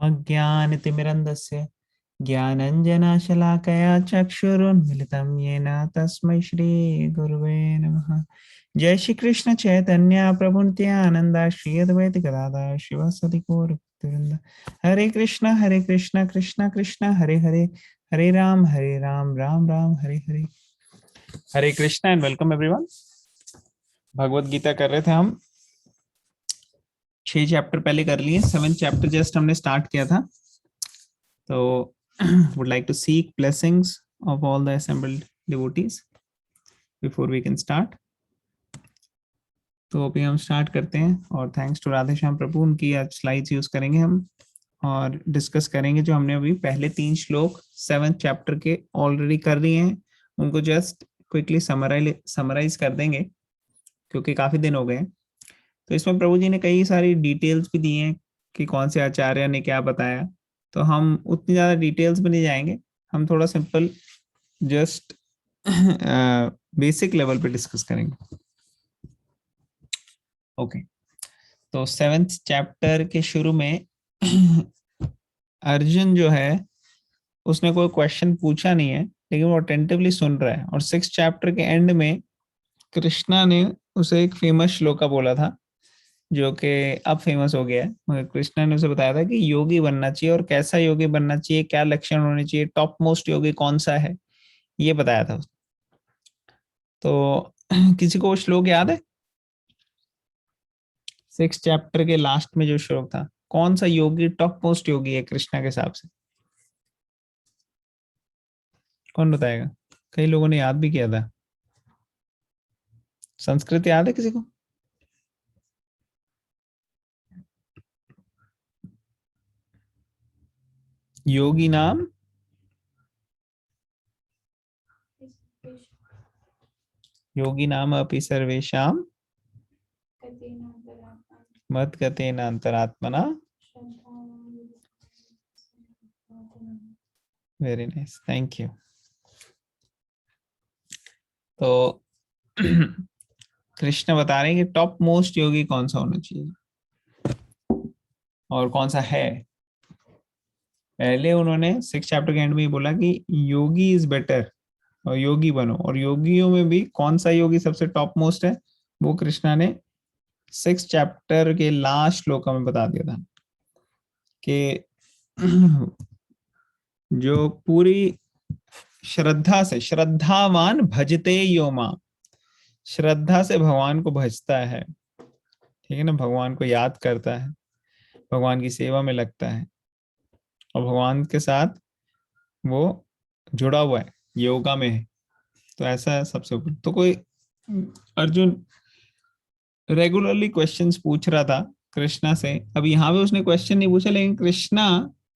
अज्ञानतिमिरन्धस्य ज्ञानञ्जनशलाकया चक्षुरुन्मिलितं येन तस्मै श्रीगुरुवे नमः। जय श्री कृष्ण चैतन्य प्रभु नित्यानंद श्री अद्वैत गदाधर शिवासादि गौर भक्तवृंद। हरे कृष्ण कृष्ण कृष्ण हरे हरे, हरे राम राम राम हरे हरे। हरे Krishna and welcome everyone. Bhagavad Gita कर रहे थे हम, 6 चैप्टर पहले कर लिए, 7th चैप्टर जस्ट हमने स्टार्ट किया था। तो would like to seek blessings of all the assembled devotees before we can start. तो अभी हम स्टार्ट करते हैं और थैंक्स टू राधे श्याम प्रभु, उनकी आज स्लाइड्स यूज करेंगे हम और डिस्कस करेंगे जो हमने अभी पहले 3 श्लोक 7th चैप्टर के ऑलरेडी कर लिए हैं, उनको जस्ट क्विकली समराइज कर देंगे क्योंकि काफी दिन हो गए। तो इसमें प्रभु जी ने कई सारी डिटेल्स भी दी हैं कि कौन से आचार्य ने क्या बताया, तो हम उतनी ज्यादा डिटेल्स में नहीं जाएंगे, हम थोड़ा सिंपल जस्ट बेसिक लेवल पे डिस्कस करेंगे। ओके, तो 7th चैप्टर के शुरू में अर्जुन जो है उसने कोई क्वेश्चन पूछा नहीं है, लेकिन वो अटेंटिवली सुन रहा है। और 6th चैप्टर के एंड में कृष्णा ने उसे एक फेमस श्लोका बोला था जो कि अब फेमस हो गया है, मगर कृष्णा ने उसे बताया था कि योगी बनना चाहिए और कैसा योगी बनना चाहिए, क्या लक्षण होने चाहिए, टॉप मोस्ट योगी कौन सा है, ये बताया था। तो किसी को वो श्लोक याद है? 6th चैप्टर के लास्ट में जो श्लोक था, कौन सा योगी टॉप मोस्ट योगी है कृष्णा के हिसाब से? कौन बताएगा? कई लोगों ने याद भी किया था। संस्कृत याद है किसी को? योगी नाम योगी नाम अपि सर्वेषां मद्गतेन अंतरात्मना। Very nice, thank you. तो कृष्ण बता रहे हैं कि टॉप मोस्ट योगी कौन सा होना चाहिए और कौन सा है। पहले उन्होंने 6th चैप्टर के एंड में ही बोला कि योगी इज बेटर और योगी बनो, और योगियों में भी कौन सा योगी सबसे टॉप मोस्ट है वो कृष्णा ने 6th चैप्टर के लास्ट श्लोक में बता दिया था कि जो पूरी श्रद्धा से, श्रद्धावान भजते यो मां, श्रद्धा से भगवान को भजता है, ठीक है ना, भगवान को याद करता है, भगवान की सेवा में लगता है और भगवान के साथ वो जुड़ा हुआ है, योगा में है, तो ऐसा सबसे ऊपर। तो कोई अर्जुन रेगुलरली क्वेश्चंस पूछ रहा था कृष्णा से। अब यहाँ पे उसने क्वेश्चन नहीं पूछा, लेकिन कृष्णा,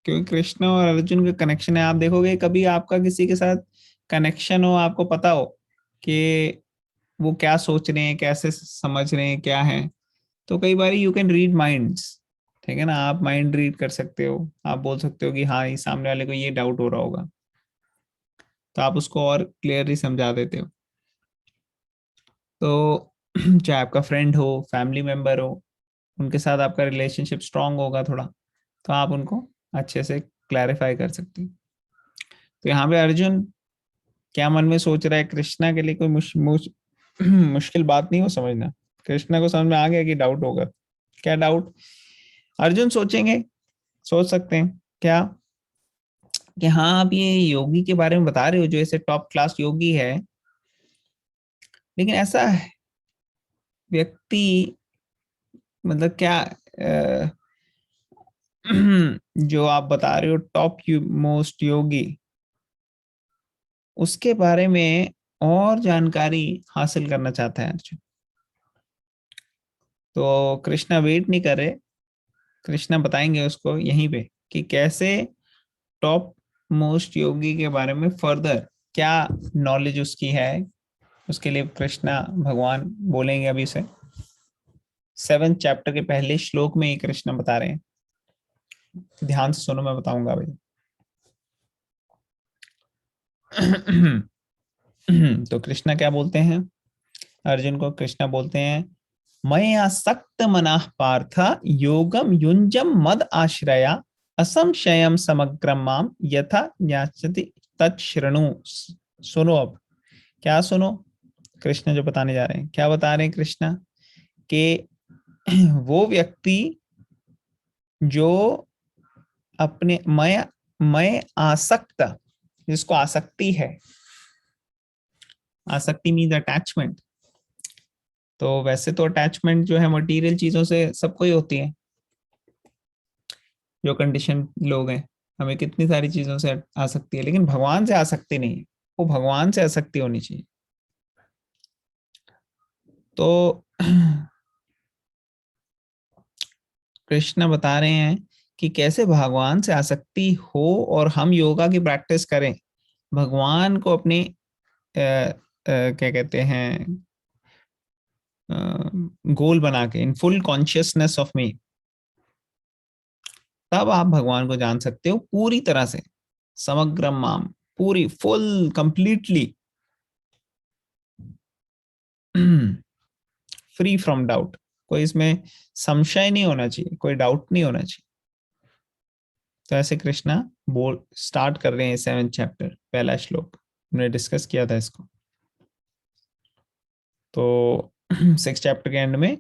क्योंकि कृष्णा और अर्जुन का कनेक्शन है, आप देखोगे कभी आपका किसी के साथ कनेक्शन हो, आपको पता हो कि वो क्या सोच रहे हैं, कैसे समझ रहे हैं, क्या है, तो कई बार यू कैन रीड माइंड्स, ठीक है ना, आप माइंड रीड कर सकते हो, आप बोल सकते हो कि हाँ ये सामने वाले को ये डाउट हो रहा होगा, तो आप उसको और क्लियरली समझा देते हो। तो चाहे आपका फ्रेंड हो, फैमिली मेंबर हो, उनके साथ आपका रिलेशनशिप स्ट्रांग होगा थोड़ा, तो आप उनको अच्छे से क्लैरिफाई कर सकते हो। तो यहाँ पे अर्जुन क्या मन में सोच रहा है, कृष्णा के लिए कोई मुश्किल बात नहीं हो समझना। कृष्णा को समझ में आ गया कि डाउट होगा। क्या डाउट अर्जुन सोचेंगे, सोच सकते हैं क्या कि हाँ आप ये योगी के बारे में बता रहे हो जो ऐसे टॉप क्लास योगी है, लेकिन ऐसा व्यक्ति मतलब क्या जो आप बता रहे हो टॉप मोस्ट योगी, उसके बारे में और जानकारी हासिल करना चाहता है अर्जुन। तो कृष्णा वेट नहीं कर रहे, कृष्णा बताएंगे उसको यहीं पे कि कैसे टॉप मोस्ट योगी के बारे में फर्दर क्या नॉलेज उसकी है। उसके लिए कृष्णा भगवान बोलेंगे अभी से 7th चैप्टर के पहले श्लोक में ही कृष्णा बता रहे हैं, ध्यान से सुनो, मैं बताऊंगा भाई। तो कृष्णा क्या बोलते हैं अर्जुन को? कृष्णा बोलते हैं मया सक्त मनाः पार्थ योगम युंजम मद आश्रया असंशयम समग्रम माम यथा ज्ञास्यति तच्छृणु। सुनो अब, क्या सुनो? कृष्ण जो बताने जा रहे हैं, क्या बता रहे हैं कृष्ण? कि वो व्यक्ति जो अपने मैं आसक्त, जिसको आसक्ति है, आसक्ति मीन्स अटैचमेंट। तो वैसे तो अटैचमेंट जो है मटेरियल चीजों से सबको ही होती है, जो कंडीशन लोग हैं, हमें कितनी सारी चीजों से आसक्ति है, लेकिन भगवान से आसक्ति नहीं है। वो भगवान से आसक्ति होनी चाहिए। तो कृष्ण बता रहे हैं कि कैसे भगवान से आसक्ति हो और हम योगा की प्रैक्टिस करें, भगवान को अपने क्या कहते हैं, गोल बना के, in full consciousness of me, तब आप भगवान को जान सकते हो पूरी तरह से, समग्रम माम, पूरी, full, completely, free from doubt. कोई इसमें संशय नहीं होना चाहिए, कोई डाउट नहीं होना चाहिए। तो ऐसे कृष्णा बोल स्टार्ट कर रहे हैं 7th चैप्टर, पहला श्लोक हमने डिस्कस किया था इसको। तो 6th चैप्टर के एंड में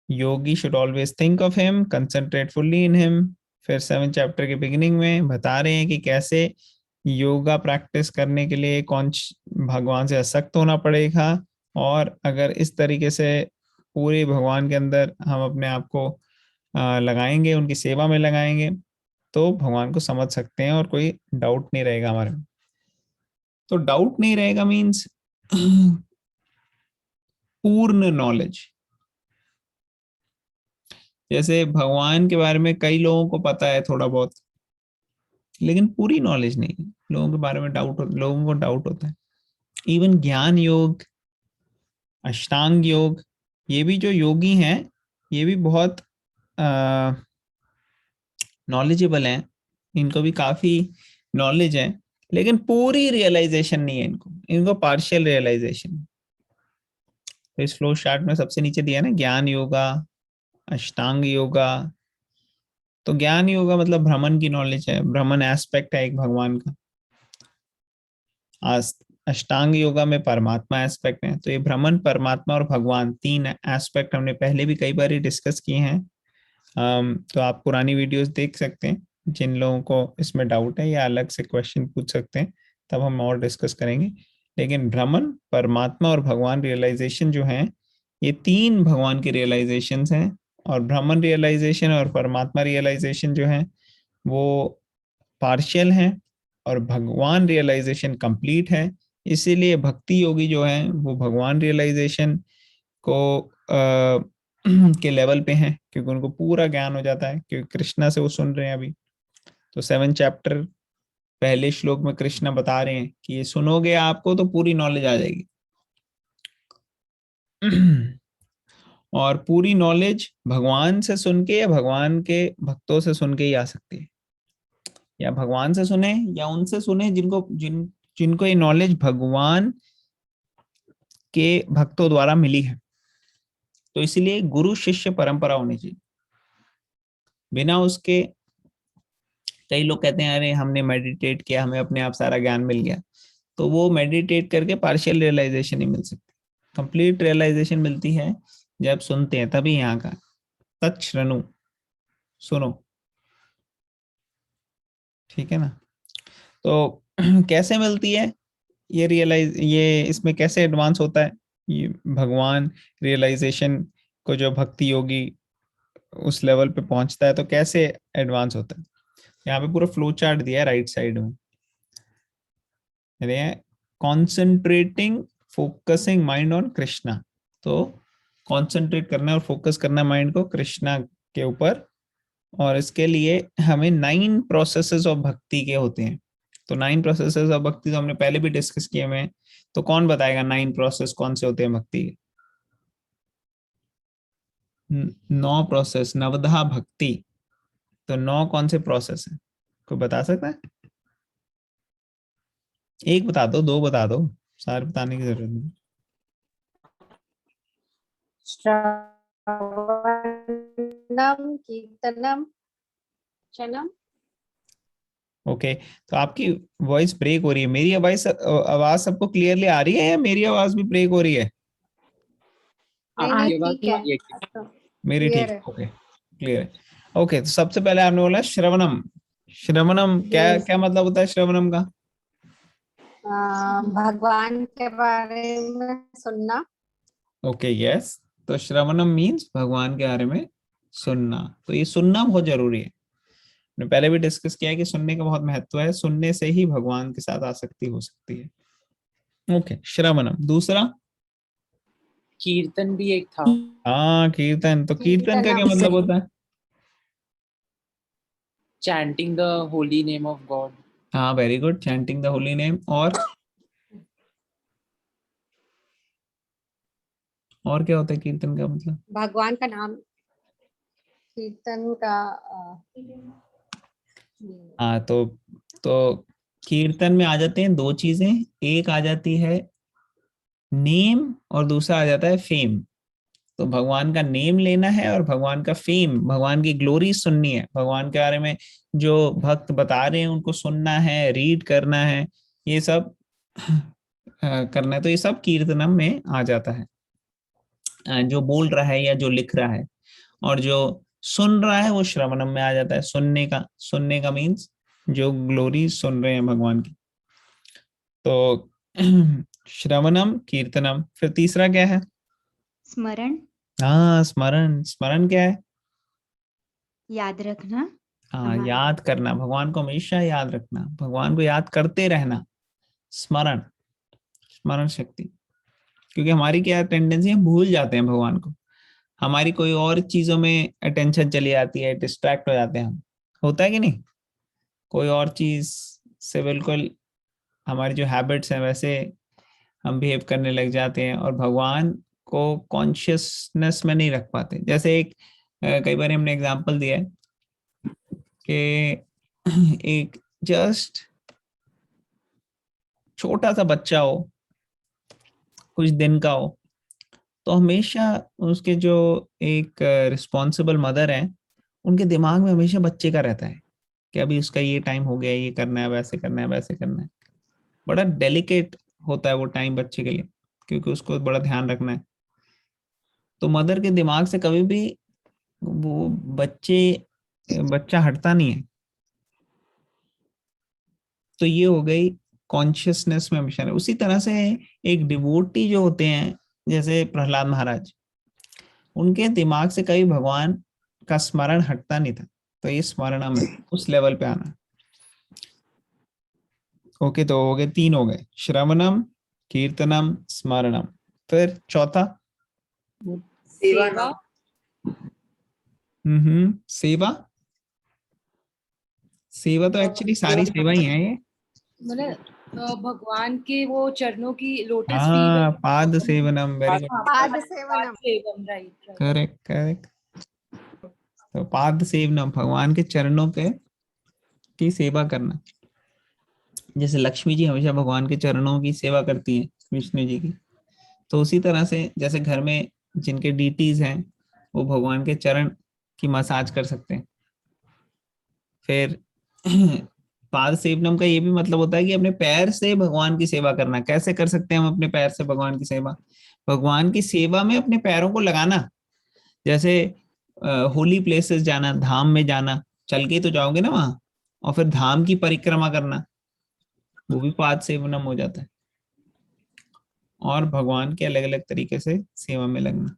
yogi should always think of him, concentrate fully in him. फिर 7th चैप्टर के बिगिनिंग में बता रहे हैं कि कैसे योगा प्रैक्टिस करने के लिए कौन भगवान से आसक्त होना पड़ेगा, और अगर इस तरीके से पूरे भगवान के अंदर हम अपने आप को लगाएंगे, उनकी सेवा में लगाएंगे, तो भगवान को समझ सकते हैं और कोई डाउट नहीं रहेगा हमारे में। तो डाउट नहीं रहेगा मीन्स पूर्ण नॉलेज। जैसे भगवान के बारे में कई लोगों को पता है थोड़ा बहुत, लेकिन पूरी नॉलेज नहीं है। लोगों के बारे में लोगों को डाउट होता है। इवन ज्ञान योग, अष्टांग योग, ये भी जो योगी हैं, ये भी बहुत नॉलेजेबल हैं, इनको भी काफी नॉलेज है, लेकिन पूरी रियलाइजेशन नहीं है इनको, इनको पार्शियल रियलाइजेशन। तो इस फ्लो चार्ट में सबसे नीचे दिया ना, ज्ञान योगा, अष्टांग योगा। तो ज्ञान योगा मतलब भ्रमण की नॉलेज है, भ्रमण एस्पेक्ट है एक भगवान का। अष्टांग योगा में परमात्मा एस्पेक्ट है। तो ये भ्रमण, परमात्मा और भगवान, तीन एस्पेक्ट हमने पहले भी कई बार डिस्कस किए हैं। तो आप पुरानी वीडियोस देख सकते हैं, जिन लोगों को इसमें डाउट है या अलग से क्वेश्चन पूछ सकते हैं, तब हम और डिस्कस करेंगे। लेकिन भ्रमण, परमात्मा और भगवान रियलाइजेशन जो है, ये तीन भगवान की रियलाइजेशन हैं। और भ्रमण रियलाइजेशन और परमात्मा रियलाइजेशन जो है वो पार्शियल है, और भगवान रियलाइजेशन कंप्लीट है। इसीलिए भक्ति योगी जो है वो भगवान रियलाइजेशन को के लेवल पे हैं, क्योंकि उनको पूरा ज्ञान हो जाता है, क्योंकि कृष्णा से वो सुन रहे हैं अभी। तो 7th चैप्टर पहले श्लोक में कृष्णा बता रहे हैं कि ये सुनोगे आपको तो पूरी नॉलेज आ जाएगी। और पूरी नॉलेज भगवान से सुन के या भगवान के भक्तों से सुन के ही आ सकती है। या भगवान से सुने या उनसे सुने जिनको ये नॉलेज भगवान के भक्तों द्वारा मिली है। तो इसलिए गुरु शिष्य परंपरा होनी चाहिए। बिना उसके, कई लोग कहते हैं अरे हमने मेडिटेट किया, हमें अपने आप सारा ज्ञान मिल गया, तो वो मेडिटेट करके पार्शियल रियलाइजेशन नहीं मिल सकती। कंप्लीट रियलाइजेशन मिलती है जब सुनते हैं, तभी यहाँ का तच्छृणु, सुनो। ठीक है ना? तो कैसे मिलती है ये इसमें कैसे एडवांस होता है ये भगवान रियलाइजेशन को, जो भक्ति योगी उस लेवल पे पहुंचता है तो कैसे एडवांस होता है? यहाँ पे पूरा फ्लो चार्ट दिया है राइट साइड में। Concentrating, focusing mind on Krishna. तो कॉन्सेंट्रेट करना और फोकस करना माइंड को कृष्णा के ऊपर, और इसके लिए हमें 9 प्रोसेसेस ऑफ भक्ति के होते हैं। तो 9 प्रोसेसेस ऑफ भक्ति तो हमने पहले भी डिस्कस किए हुए हैं। तो कौन बताएगा 9 प्रोसेस कौन से होते हैं भक्ति के? 9 प्रोसेस, नवधा भक्ति। तो 9 कौन से प्रोसेस है, कोई बता सकता है? एक बता दो, दो बता दो, सारे बताने की जरूरत नहीं। श्रवणम कीर्तनम चनम ओके, तो आपकी वॉइस ब्रेक हो रही है। मेरी आवाज सबको क्लियरली आ रही है या मेरी आवाज भी ब्रेक हो रही है? नहीं आपकी नहीं आवाज ठीक है, ये अब तो मेरी क्लियर ठीक, है। ओके क्लियर है। ओके, तो सबसे पहले आपने बोला श्रवणम। श्रवणम क्या Yes. क्या मतलब होता है श्रवणम का? भगवान के बारे में सुनना। ओके यस, तो श्रवणम मीन्स भगवान के बारे में सुनना। तो ये सुनना बहुत जरूरी है। हमने पहले भी डिस्कस किया है कि सुनने का बहुत महत्व है, सुनने से ही भगवान के साथ आसक्ति हो सकती है। ओके, श्रवणम। दूसरा, कीर्तन भी एक था। हाँ कीर्तन। तो कीर्तन का क्या कीर्तनम। मतलब होता है? Chanting the holy name of God. हाँ very good, chanting the holy name. और क्या होता है कीर्तन का मतलब? भगवान का नाम, कीर्तन का हाँ तो कीर्तन में आ जाते हैं दो चीजें। एक आ जाती है नेम और दूसरा आ जाता है फेम। तो भगवान का नेम लेना है और भगवान का फेम, भगवान की ग्लोरी सुननी है, भगवान के बारे में जो भक्त बता रहे हैं उनको सुनना है, रीड करना है, ये सब करना है। तो ये सब कीर्तनम में आ जाता है। जो बोल रहा है या जो लिख रहा है, और जो सुन रहा है वो श्रवणम में आ जाता है। सुनने का मीन्स जो ग्लोरी सुन रहे हैं भगवान की। तो श्रवणम, कीर्तनम। फिर तीसरा क्या है? स्मरण, हाँ स्मरण। स्मरण क्या है? याद रखना। हाँ हमारा याद करना, भगवान को हमेशा याद रखना, भगवान को याद करते रहना। स्मरण, स्मरण शक्ति। क्योंकि हमारी क्या टेंडेंसी है, हम भूल जाते हैं भगवान को। हमारी कोई और चीजों में अटेंशन चली जाती है, डिस्ट्रैक्ट हो जाते हैं हम। होता है कि नहीं? कोई और चीज से बिल्कुल हमारी जो हैबिट्स हैं वैसे हम बिहेव करने लग जाते हैं, और भगवान को कॉन्शियसनेस में नहीं रख पाते। जैसे एक कई बार हमने एग्जांपल दिया है कि एक जस्ट छोटा सा बच्चा हो, कुछ दिन का हो, तो हमेशा उसके जो एक रिस्पॉन्सिबल मदर है, उनके दिमाग में हमेशा बच्चे का रहता है कि अभी उसका ये टाइम हो गया, ये करना है, वैसे करना है, वैसे करना है। बड़ा डेलिकेट होता है वो टाइम बच्चे के लिए, क्योंकि उसको बड़ा ध्यान रखना है। तो मदर के दिमाग से कभी भी वो बच्चा हटता नहीं है। तो ये हो गई कॉन्शियसनेस में हमेशा रहे। उसी तरह से एक डिवोटी जो होते हैं, जैसे प्रहलाद महाराज, उनके दिमाग से कभी भगवान का स्मरण हटता नहीं था। तो ये स्मरणम है, उस लेवल पे आना। ओके, तो हो गए, तीन हो गए, श्रवणम, कीर्तनम, स्मरणम। फिर चौथा, सेवा। सेवा। सेवा तो एक्चुअली सारी सेवा ही है ये। मतलब भगवान के वो चरणों की लोटस हाँ फीट। पाद सेवनम, वेरी गुड, पाद सेवनम। राइट। Correct correct. तो पाद सेवनम, भगवान के चरणों के की सेवा करना। जैसे लक्ष्मी जी हमेशा भगवान के चरणों की सेवा करती हैं, विष्णु जी की। तो उसी तरह से जैसे घर में जिनके डीटीज हैं, वो भगवान के चरण की मसाज कर सकते हैं। फिर पाद सेवनम का ये भी मतलब होता है कि अपने पैर से भगवान की सेवा करना। कैसे कर सकते हैं हम अपने पैर से भगवान की सेवा? भगवान की सेवा में अपने पैरों को लगाना। जैसे होली प्लेसेस जाना, धाम में जाना, चल के ही तो जाओगे ना वहां, और फिर धाम की परिक्रमा करना, वो भी पाद सेवनम हो जाता है। और भगवान के अलग अलग तरीके से सेवा में लगना।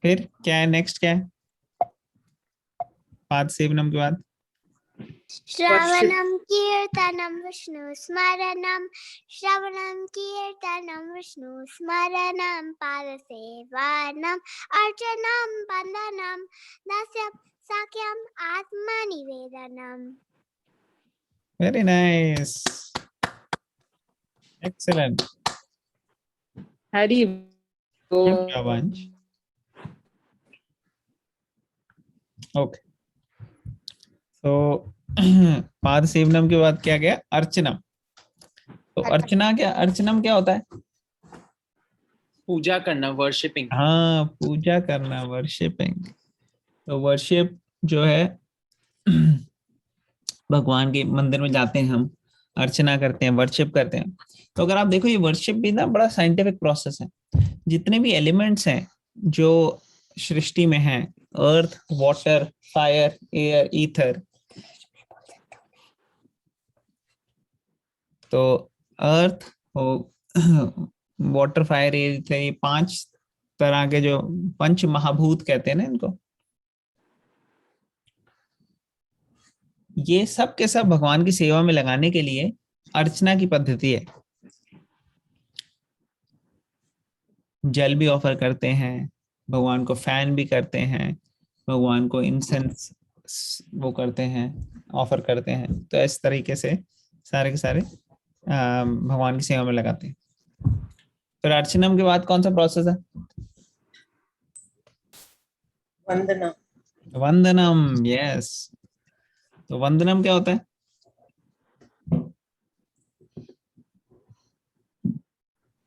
फिर क्या है, नेक्स्ट क्या है पाद सेवनम के बाद? श्रवणं कीर्तनं विष्णु स्मरणं, श्रवणं कीर्तनं विष्णु स्मरणं, पादसेवनम् अर्चनं वन्दनं दास्यं साख्यम् आत्मनिवेदनम्। वेरी नाइस, एक्सीलेंट, हरी गुड जॉब अंश। ओके, तो पाद सेवनम के बाद क्या गया? अर्चनम। तो अर्चना क्या, अर्चनम क्या होता है? पूजा करना, वर्शिपिंग। हाँ पूजा करना, वर्शिपिंग। तो वर्शिप जो है भगवान के मंदिर में जाते हैं, हम अर्चना करते हैं, वर्शिप करते हैं। तो अगर आप देखो ये वर्शिप भी ना बड़ा साइंटिफिक प्रोसेस है। जितने भी एलिमेंट्स हैं जो सृष्टि में हैं, अर्थ, वाटर, फायर, एयर, ईथर, तो अर्थ हो, वाटर, फायर, एयर, ईथर, ये 5 तरह के जो पंच महाभूत कहते हैं ना इनको, ये सब के सब भगवान की सेवा में लगाने के लिए अर्चना की पद्धति है। जल भी ऑफर करते हैं, भगवान को फैन भी करते हैं, भगवान को इंसेंस वो करते हैं, ऑफर करते हैं। तो इस तरीके से सारे के सारे भगवान की सेवा में लगाते हैं। फिर अर्चनम के बाद कौन सा प्रोसेस है? वंदना। वंदनम, यस। तो वंदनम क्या होता है?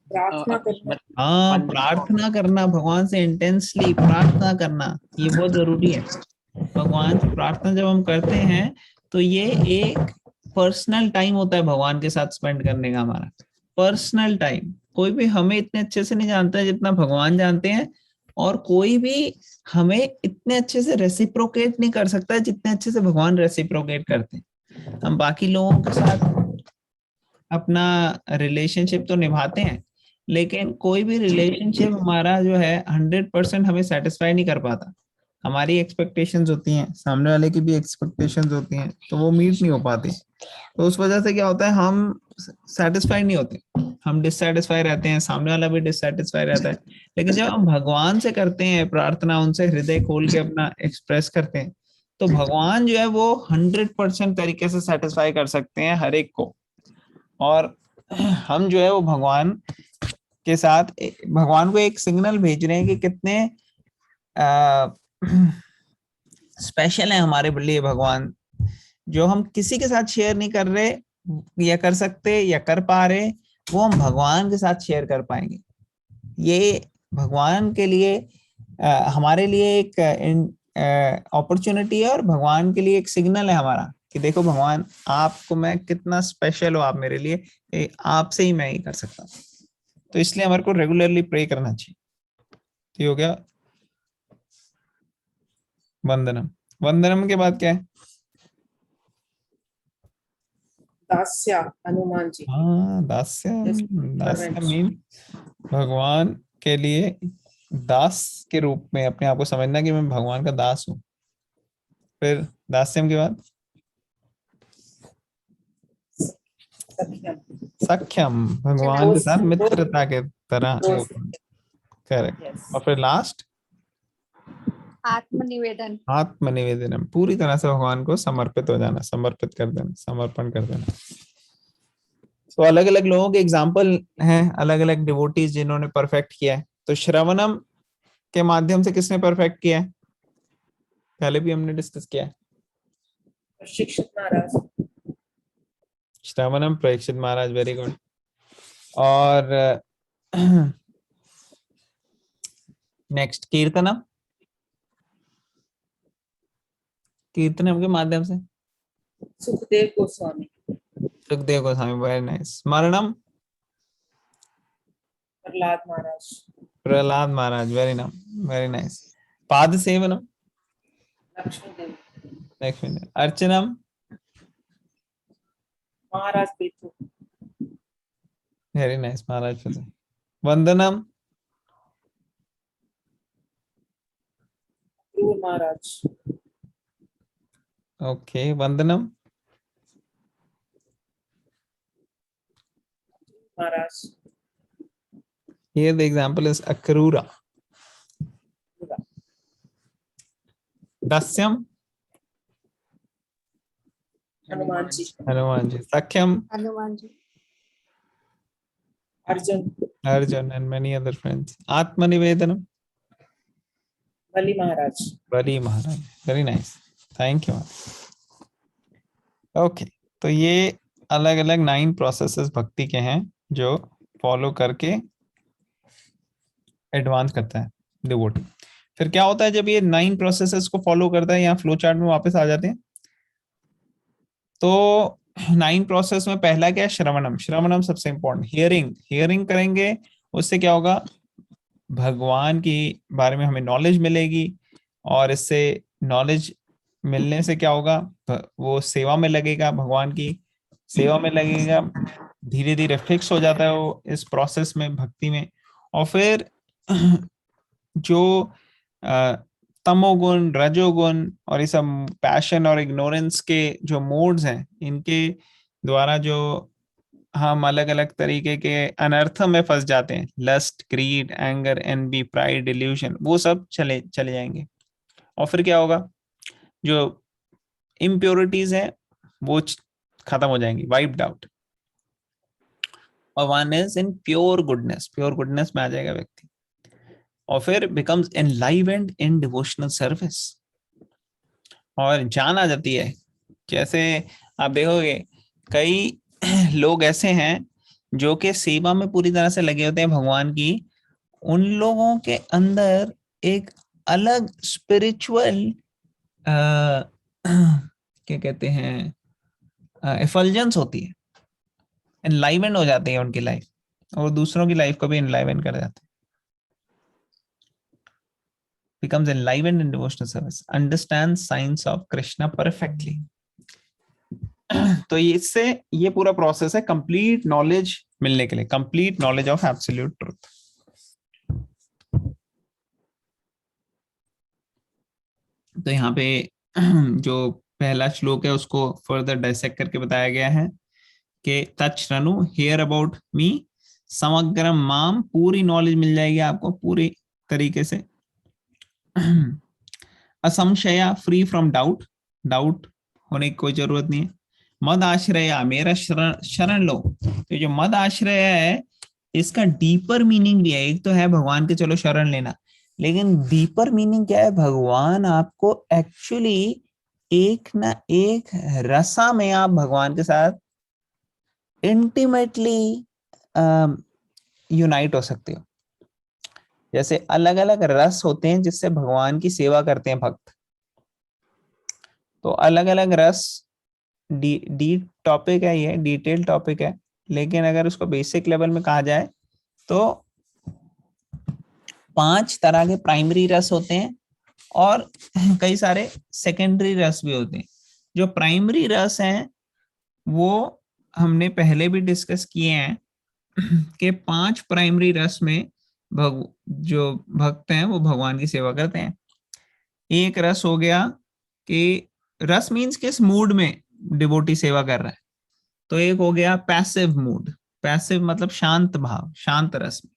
प्रार्थना करना। हाँ, प्रार्थना करना, भगवान से इंटेंसली प्रार्थना करना, ये बहुत जरूरी है। भगवान से प्रार्थना जब हम करते हैं तो ये एक पर्सनल टाइम होता है भगवान के साथ स्पेंड करने का, हमारा पर्सनल टाइम। कोई भी हमें इतने अच्छे से नहीं जानता है जितना भगवान जानते हैं, और कोई भी हमें इतने अच्छे से रेसिप्रोकेट नहीं कर सकता है जितने अच्छे से भगवान रेसिप्रोकेट करते हैं। हम बाकी लोगों के साथ अपना रिलेशनशिप तो निभाते हैं, लेकिन कोई भी रिलेशनशिप हमारा जो है 100% हमें सेटिस्फाई नहीं कर पाता। हमारी एक्सपेक्टेशंस होती हैं, सामने वाले की भी एक्सपेक्टेशंस होती हैं, तो वो मीट नहीं हो पाती। तो उस वजह से क्या होता है, हम सेटिस्फाई नहीं होते, हम डिससेटिस्फाई रहते हैं, सामने वाला भी डिससेटिस्फाई रहता है। लेकिन जब हम भगवान से करते हैं प्रार्थना, उनसे हृदय खोल के अपना एक्सप्रेस करते हैं, तो भगवान जो है वो 100% तरीके से सेटिस्फाई कर सकते हैं हर एक को। और हम जो है वो भगवान के साथ, भगवान को एक सिग्नल भेज रहे हैं कि कितने स्पेशल है हमारे लिए भगवान, जो हम किसी के साथ शेयर नहीं कर रहे या कर सकते या कर पा रहे, वो हम भगवान के साथ शेयर कर पाएंगे। ये भगवान के लिए हमारे लिए एक अपॉर्चुनिटी है, और भगवान के लिए एक सिग्नल है हमारा कि देखो भगवान, आपको मैं कितना स्पेशल हो, आप मेरे लिए, आपसे ही मैं ही कर सकता हूँ। तो इसलिए हमारे को रेगुलरली प्रे करना चाहिए। तो हो गया वंदनम। वंदनम के बाद क्या है? दास्या, हनुमान जी। हाँ, दास्यम। दास्यम मीन भगवान के लिए दास के रूप में अपने आप को समझना कि मैं भगवान का दास हूँ। फिर दास्यम के बाद सख्यम, भगवान के साथ मित्रता के तरह। करेक्ट। और फिर लास्ट आत्मनिवेदन। आत्मनिवेदनम, पूरी तरह से भगवान को समर्पित हो जाना, समर्पित कर देना, समर्पण कर देना। तो अलग अलग लोगों के एग्जाम्पल हैं, अलग अलग डिवोटीज जिन्होंने परफेक्ट किया है। तो श्रवणम के माध्यम से किसने परफेक्ट किया है? पहले भी हमने डिस्कस किया है, परीक्षित महाराज। श्रवणम, परीक्षित महाराज, वेरी गुड। और नेक्स्ट कीर्तनम, कीर्तनम के माध्यम से सुखदेव गोस्वामी। Sukhdev Goswami, very nice. स्मरणम, प्रहलाद महाराज। Prahlad Maharaj, very nice. पाद सेवनम, लक्ष्मी देवी। लक्ष्मी देवी। अर्चनम, महाराज पृथु। Very nice, Maharaj Prithu. वंदनम, ध्रुव महाराज। ओके। वंदनम, Maharaj. here the example is Akrura. Dasyam, Hanuman ji. Hanuman ji. Sakhyam, Hanuman ji. Arjun. Arjun, and many other friends. Atmanivedanam, Bali Maharaj. Bali Maharaj. Very nice. Thank you. Okay, तो ये अलग अलग 9 प्रोसेसेस भक्ति के हैं जो फॉलो करके एडवांस करता है डिवोटी। फिर क्या होता है जब ये 9 प्रोसेसेस को फॉलो करता है, यहाँ फ्लो चार्ट में वापस आ जाते हैं। तो 9 प्रोसेस में पहला क्या है? श्रवणम। श्रवणम सबसे इंपॉर्टेंट। हियरिंग, हियरिंग करेंगे, उससे क्या होगा? भगवान के बारे में हमें नॉलेज मिलेगी, और इससे नॉलेज मिलने से क्या होगा? वो सेवा में लगेगा, भगवान की सेवा में लगेगा, धीरे धीरे फिक्स हो जाता है वो इस प्रोसेस में, भक्ति में। और फिर जो तमोगुण, रजोगुण और ये सब पैशन और इग्नोरेंस के जो मोड्स हैं, इनके द्वारा जो हम अलग अलग तरीके के अनर्थ में फंस जाते हैं, lust, greed, anger, envy, pride, delusion, वो सब चले जाएंगे। और फिर क्या होगा? जो इम्प्योरिटीज हैं वो खत्म हो जाएंगी, वाइप्ड आउट। और one is in pure goodness, pure goodness में आ जाएगा व्यक्ति। और फिर बिकम्स एनलाइवेंड इन डिवोशनल सर्विस, और जान आ जाती है। जैसे आप देखोगे कई लोग ऐसे हैं जो कि सेवा में पूरी तरह से लगे होते हैं भगवान की, उन लोगों के अंदर एक अलग स्पिरिचुअल क्या कहते हैं, एफल्जेंस होती है, एनलाइवेंड हो जाती है उनकी लाइफ, और दूसरों की लाइफ को भी एनलाइवेंड कर जाते हैं। becomes enlivened in devotional service, understands signs of Krishna perfectly. तो इससे ये पूरा प्रोसेस है कंप्लीट नॉलेज मिलने के लिए, complete knowledge of absolute truth. तो यहाँ पे जो पहला श्लोक है उसको फर्दर डाइसेक्ट करके बताया गया है कि तच्छृणु, हियर अबाउट मी, समग्रम माम, पूरी नॉलेज मिल जाएगी आपको पूरी तरीके से। असंशया, फ्री फ्रॉम डाउट, डाउट होने की कोई जरूरत नहीं है। मद आश्रया, मेरा शरण लो। तो जो मद आश्रय है इसका डीपर मीनिंग भी है। एक तो है भगवान के चलो शरण लेना, लेकिन डीपर मीनिंग क्या है? भगवान आपको एक्चुअली एक ना एक रसा में आप भगवान के साथ इंटीमेटली यूनाइट हो सकते हो। जैसे अलग अलग रस होते हैं जिससे भगवान की सेवा करते हैं भक्त, तो अलग अलग रस डी टॉपिक है, ये डिटेल टॉपिक है, लेकिन अगर उसको बेसिक लेवल में कहा जाए तो 5 तरह के प्राइमरी रस होते हैं और कई सारे सेकेंडरी रस भी होते हैं। जो प्राइमरी रस हैं वो हमने पहले भी डिस्कस किए हैं कि 5 प्राइमरी रस में जो भक्त हैं वो भगवान की सेवा करते हैं। एक रस हो गया कि रस मीन्स किस मूड में डिवोटी सेवा कर रहा है, तो एक हो गया पैसिव मूड, पैसिव मतलब शांत भाव, शांत रस में।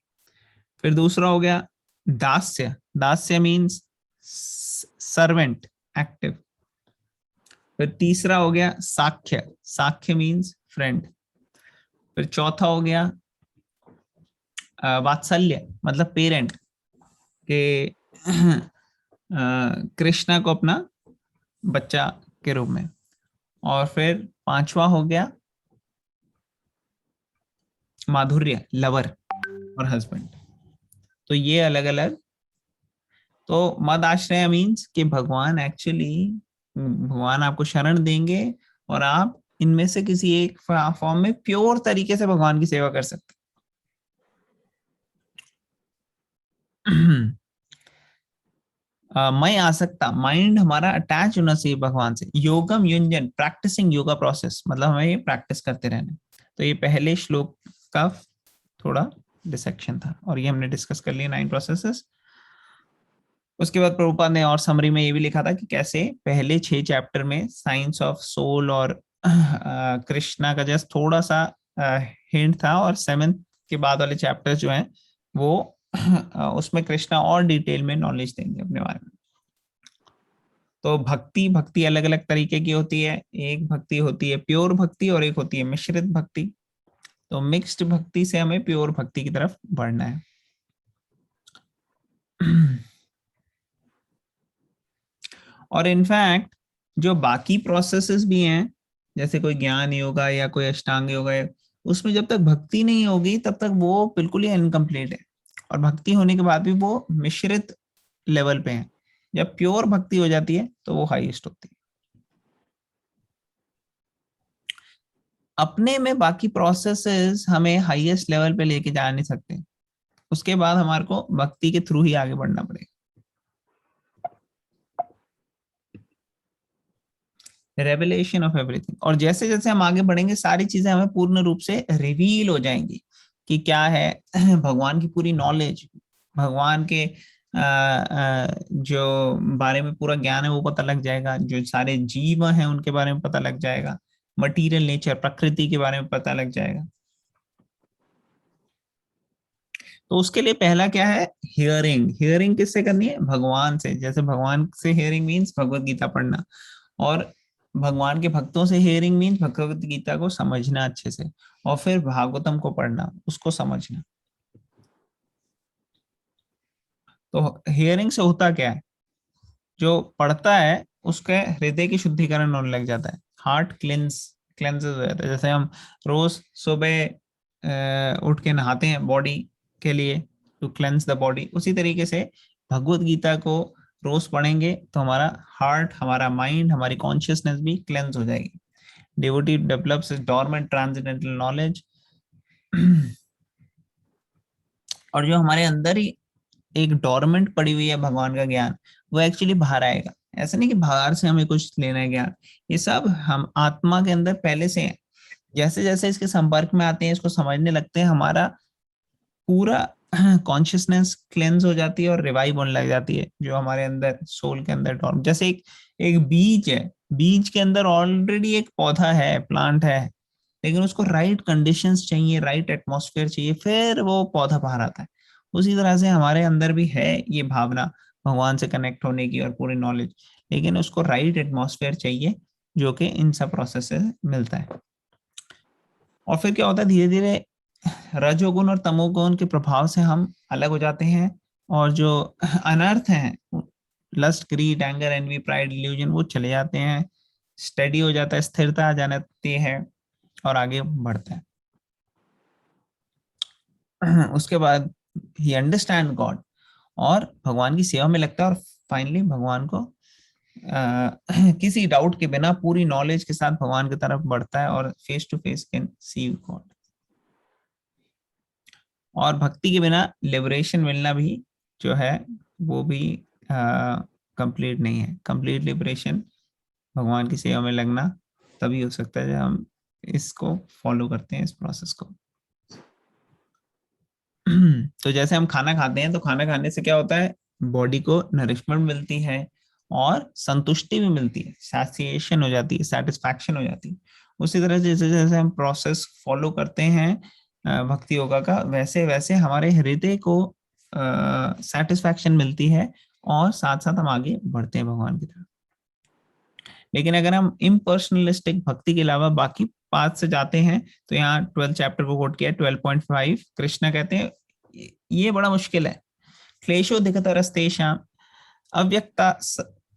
फिर दूसरा हो गया दास्य, दास्य मीन्स सर्वेंट, एक्टिव। फिर तीसरा हो गया साख्य, साख्य मीन्स फ्रेंड। फिर चौथा हो गया वात्सल्य मतलब पेरेंट, के कृष्णा को अपना बच्चा के रूप में। और फिर 5वां हो गया माधुर्य, लवर और हस्बैंड। तो ये अलग अलग। तो मद आश्रय मीन्स कि भगवान एक्चुअली, भगवान आपको शरण देंगे और आप इनमें से किसी एक फॉर्म में प्योर तरीके से भगवान की सेवा कर सकते। मैं आ सकता, माइंड हमारा अटैच होना चाहिए भगवान से। योगम युंजन, प्रैक्टिसिंग योगा प्रोसेस, मतलब हमें ये प्रैक्टिस करते रहना। तो ये पहले श्लोक का थोड़ा डिसेक्शन था और ये हमने डिस्कस कर लिया 9 प्रोसेसेस। उसके बाद प्रभुपाद ने और समरी में ये भी लिखा था कि कैसे पहले 6 चैप्टर में साइंस ऑफ सोल और कृष्णा का जस्ट थोड़ा सा हिंट था, और 7th के बाद वाले चैप्टर्स जो हैं वो उसमें कृष्णा और डिटेल में नॉलेज देंगे अपने बारे में। तो भक्ति अलग अलग तरीके की होती है। एक भक्ति होती है प्योर भक्ति और एक होती है मिश्रित भक्ति। तो मिक्स्ड भक्ति से हमें प्योर भक्ति की तरफ बढ़ना है। और इनफैक्ट जो बाकी प्रोसेसेस भी हैं, जैसे कोई ज्ञान योगा या कोई अष्टांग योगा, उसमें जब तक भक्ति नहीं होगी तब तक वो बिल्कुल ही इनकम्प्लीट है, और भक्ति होने के बाद भी वो मिश्रित लेवल पे है। जब प्योर भक्ति हो जाती है तो वो हाईएस्ट होती है। अपने में बाकी प्रोसेसेस हमें हाईएस्ट लेवल पे लेके जा नहीं सकते, उसके बाद हमारे को भक्ति के थ्रू ही आगे बढ़ना पड़ेगा। Revelation of everything. और जैसे जैसे हम आगे बढ़ेंगे सारी चीजें हमें पूर्ण रूप से रिवील हो जाएंगी कि क्या है भगवान की पूरी नॉलेज, भगवान के जो बारे में पूरा ज्ञान है वो पता लग जाएगा, जो सारे जीव हैं उनके बारे में पता लग जाएगा, मटीरियल नेचर प्रकृति के बारे में पता लग जाएगा। तो उसके लिए पहला क्या है, हियरिंग। हियरिंग किससे करनी है, भगवान से। जैसे भगवान से हियरिंग मीन्स भगवत गीता पढ़ना, और भगवान के भक्तों से हियरिंग मीन्स भगवत गीता को समझना अच्छे से, और फिर भागवतम को पढ़ना, उसको समझना। तो हियरिंग से होता क्या है, जो पढ़ता है उसके हृदय की शुद्धिकरण होने लग जाता है, हार्ट क्लेंसेस हो जाता है। जैसे हम रोज सुबह उठ के नहाते हैं बॉडी के लिए, टू क्लेंस द बॉडी, उसी तरीके से भगवत गीता को रोज पढ़ेंगे तो हमारा हार्ट, हमारा माइंड, हमारी कॉन्शियसनेस भी क्लेंस हो जाएगी। Devotee develops dormant transcendental knowledge. और जो हमारे अंदर ही एक डॉर्मेंट पड़ी हुई है भगवान का ज्ञान, वो एक्चुअली बाहर आएगा। ऐसा नहीं कि बाहर से हमें कुछ लेना है ज्ञान, ये सब हम आत्मा के अंदर पहले से है। जैसे जैसे इसके संपर्क में आते हैं, इसको समझने लगते हैं, हमारा पूरा कॉन्शियसनेस क्लेंस हो जाती है और रिवाइव होने लग जाती है, जो हमारे अंदर सोल के अंदर डॉर्म। जैसे एक बीज है, बीज के अंदर ऑलरेडी एक पौधा है, प्लांट है, लेकिन उसको राइट कंडीशंस चाहिए, राइट एटमॉस्फेयर चाहिए, फिर वो पौधा बाहर आता है। उसी तरह से हमारे अंदर भी है ये भावना भगवान से कनेक्ट होने की और पूरी नॉलेज, लेकिन उसको राइट एटमॉस्फेयर चाहिए, जो कि इन सब प्रोसेस से मिलता है। और फिर क्या होता है, धीरे धीरे रजोगुण और तमोगुण के प्रभाव से हम अलग हो जाते हैं, और जो अनर्थ हैं, lust, greed, anger, envy, pride, illusion, वो चले जाते हैं, स्टडी हो जाता है, स्थिरता आ जाती है और आगे बढ़ता है। उसके बाद ही अंडरस्टैंड गॉड, और भगवान की सेवा में लगता है, और फाइनली भगवान को किसी डाउट के बिना पूरी नॉलेज के साथ भगवान की तरफ बढ़ता है और face to face can see God. और भक्ति के बिना लिबरेशन मिलना भी जो है वो भी कंप्लीट नहीं है। कंप्लीट लिबरेशन भगवान की सेवा में लगना तभी हो सकता है जब हम इसको फॉलो करते हैं, इस प्रोसेस को। तो जैसे हम खाना खाते हैं, तो खाना खाने से क्या होता है, बॉडी को नरिशमेंट मिलती है और संतुष्टि भी मिलती है, सैटिस्फैक्शन हो जाती है, सेटिस्फैक्शन हो जाती है। उसी तरह जैसे जैसे हम प्रोसेस फॉलो करते हैं भक्ति योगा का, वैसे वैसे हमारे हृदय को सेटिस्फैक्शन मिलती है और साथ साथ हम आगे बढ़ते हैं भगवान की तरफ। लेकिन अगर हम इम्पर्सनलिस्टिक भक्ति के अलावा बाकी पाथ से जाते हैं, तो यहाँ 12 चैप्टर को कोट किया 12.5, कृष्णा कहते हैं ये बड़ा मुश्किल है। क्लेशोधिकतरस्तेषां अव्यक्ता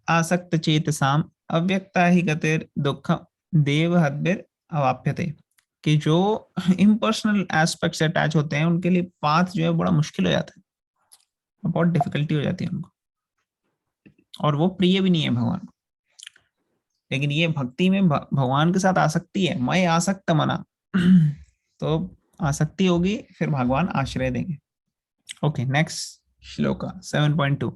आसक्त चेतसाम अव्यक्ता ही गतिर दुःखम देवहद्भिर अवाप्यते, कि जो इम्पर्सनल एस्पेक्ट से अटैच होते हैं उनके लिए पाथ जो है बड़ा मुश्किल हो जाता है, बहुत डिफिकल्टी हो जाती है उनको, और वो प्रिय भी नहीं है भगवान को। लेकिन ये भक्ति में भगवान के साथ आसक्ति है, मैं आसक्त मना, तो आसक्ति होगी, फिर भगवान आश्रय देंगे। Okay, next shloka 7.2।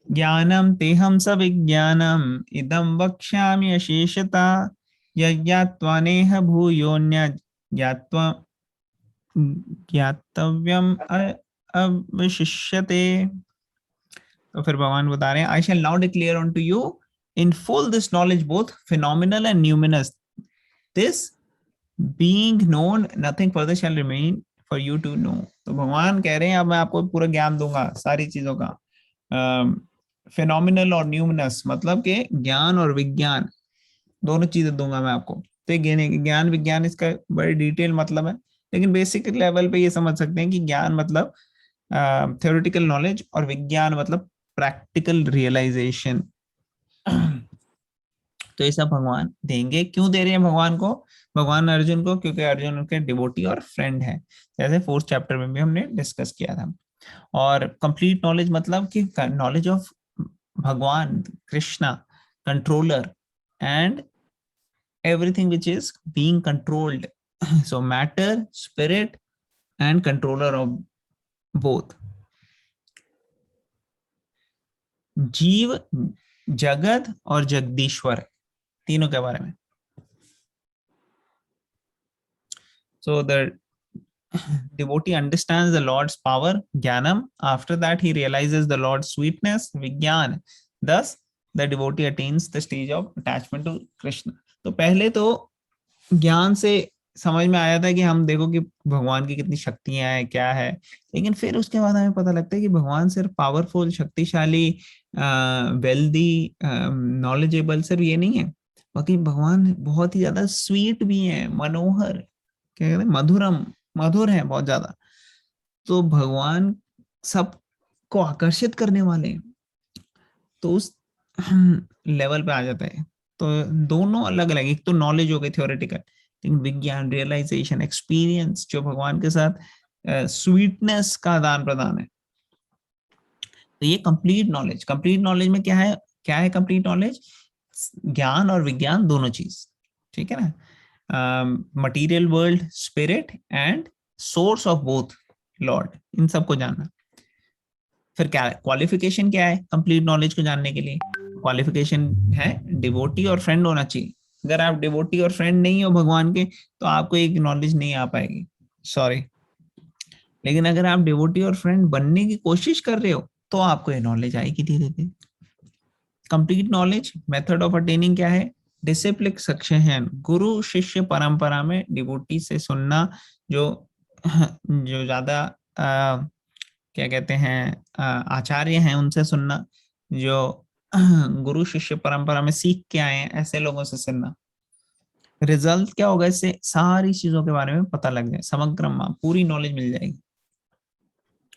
ज्ञानम तेहम सविज्ञानम इदं वक्ष्यामि अशेषता यज्ञात्वा नेह भूयोन्य ज्ञातव्यम अवशिष्यते। तो फिर भगवान बता रहे हैं, I shall now declare unto you in full this knowledge both phenomenal and numinous, this being known nothing further shall remain for you to know। तो भगवान कह रहे हैं अब मैं आपको पूरा ज्ञान दूंगा सारी चीजों का, फिनोमिनल और न्यूमिनस, मतलब कि ज्ञान और विज्ञान दोनों चीजें दूंगा मैं आपको। तो ज्ञान विज्ञान इसका बड़ी डिटेल मतलब है, लेकिन बेसिक लेवल पे ये समझ सकते हैं कि ज्ञान मतलब थ्योरेटिकल नॉलेज और विज्ञान मतलब प्रैक्टिकल रियलाइजेशन। तो ये सब भगवान देंगे। क्यों दे रहे हैं भगवान को, भगवान अर्जुन को? क्योंकि अर्जुन उनके डिवोटी और फ्रेंड है, जैसे 4th चैप्टर में भी हमने डिस्कस किया था। और कंप्लीट नॉलेज मतलब कि नॉलेज ऑफ भगवान Krishna, controller, and everything which is being controlled. So matter, spirit, and controller of both. जीव, जगत और जगदीश्वर, तीनों के बारे में. So the devotee understands the Lord's power, Jnanam. After that, he realizes the Lord's sweetness, Vijnana. Thus, the devotee attains the stage of attachment to Krishna. तो पहले तो ज्ञान से समझ में आया था कि हम देखो कि भगवान की कितनी शक्तियां हैं, क्या है, लेकिन फिर उसके बाद हमें पता लगता है कि भगवान सिर्फ पावरफुल, शक्तिशाली, वेल्दी, नॉलेजेबल सिर्फ ये नहीं है, बाकी भगवान बहुत ही ज्यादा स्वीट भी है, मनोहर, क्या कहते हैं, मधुरम, मधुर है बहुत ज्यादा. तो भगवान सबको आकर्षित करने वाले हैं, तो उस लेवल पे आ जाता है. तो दोनों अलग अलग, एक तो नॉलेज हो गई थ्योरेटिकल, लेकिन विज्ञान, रियलाइजेशन, एक्सपीरियंस जो भगवान के साथ स्वीटनेस का आदान प्रदान है. तो ये कंप्लीट नॉलेज. कंप्लीट नॉलेज में क्या है, क्या है कंप्लीट नॉलेज? ज्ञान और विज्ञान दोनों चीज, ठीक है ना. Material world, spirit and source of both Lord, इन सबको जानना. फिर क्या है क्वालिफिकेशन, क्या है कंप्लीट नॉलेज को जानने के लिए? क्वालिफिकेशन है डिवोटी और फ्रेंड होना चाहिए. अगर आप डिवोटी और फ्रेंड नहीं हो भगवान के, तो आपको एक नॉलेज नहीं आ पाएगी, सॉरी. लेकिन अगर आप डिवोटी और फ्रेंड बनने की कोशिश कर रहे हो, तो आपको ये नॉलेज आएगी धीरे धीरे. Complete knowledge, method of attaining क्या है? डिसिप्लिक सक्सेशन, गुरु शिष्य परंपरा में डिवोटी से सुनना, जो ज्यादा क्या कहते हैं आचार्य हैं उनसे सुनना, जो गुरु शिष्य परंपरा में सीख के आए हैं ऐसे लोगों से सुनना. रिजल्ट क्या होगा? इससे सारी चीजों के बारे में पता लग जाए, समग्र पूरी नॉलेज मिल जाएगी.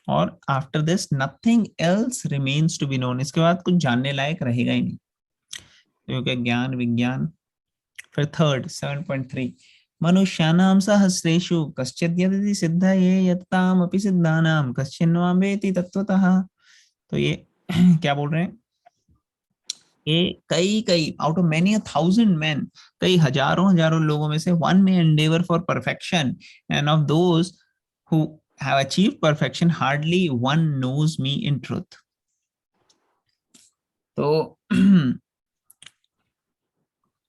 और after this nothing else remains to be known, इसके बाद कुछ जानने लायक रहेगा ही नहीं, क्योंकि ज्ञान विज्ञान. फिर थर्ड 7.3, मनुष्यानां सहस्रेषु कश्चिद् यदि सिद्धये यत्ताम् अपि सिद्धानां कश्चिन्वा वेति तत्त्वतः. तो ये क्या बोल रहे हैं? ये कई आउट ऑफ मेनी 1,000 men, कई हजारों लोगों में से one may endeavor for perfection, and of those who have achieved perfection hardly one knows me in truth. तो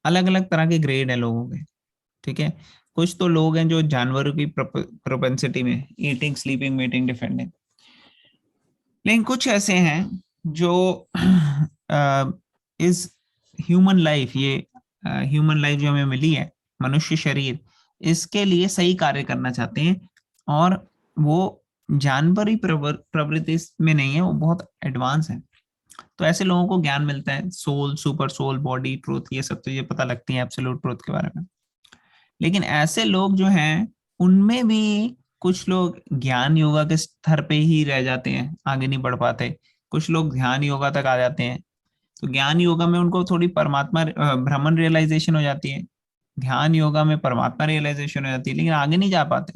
अलग अलग तरह के ग्रेड है लोगों के, ठीक है. कुछ तो लोग हैं जो जानवरों की प्रोपेंसिटी में, ईटिंग, स्लीपिंग, मीटिंग, डिफेंडिंग. लेकिन कुछ ऐसे हैं जो इस ह्यूमन लाइफ, ये ह्यूमन लाइफ जो हमें मिली है, मनुष्य शरीर, इसके लिए सही कार्य करना चाहते हैं, और वो जानवरी प्रवृत्ति में नहीं है, वो बहुत एडवांस है. तो ऐसे लोगों को ज्ञान मिलता है, soul, super soul, body, truth, ये सब चीजें पता लगती हैं एब्सोल्यूट ट्रूथ के बारे में. लेकिन ऐसे लोग जो हैं, उनमें भी कुछ लोग ज्ञान योगा के स्तर पे ही रह जाते हैं, आगे नहीं बढ़ पाते. कुछ लोग ध्यान योगा तक आ जाते हैं. तो ज्ञान योगा में उनको थोड़ी परमात्मा ब्रह्मन रियलाइजेशन हो जाती है, ध्यान योगा में परमात्मा रियलाइजेशन हो जाती है, लेकिन आगे नहीं जा पाते.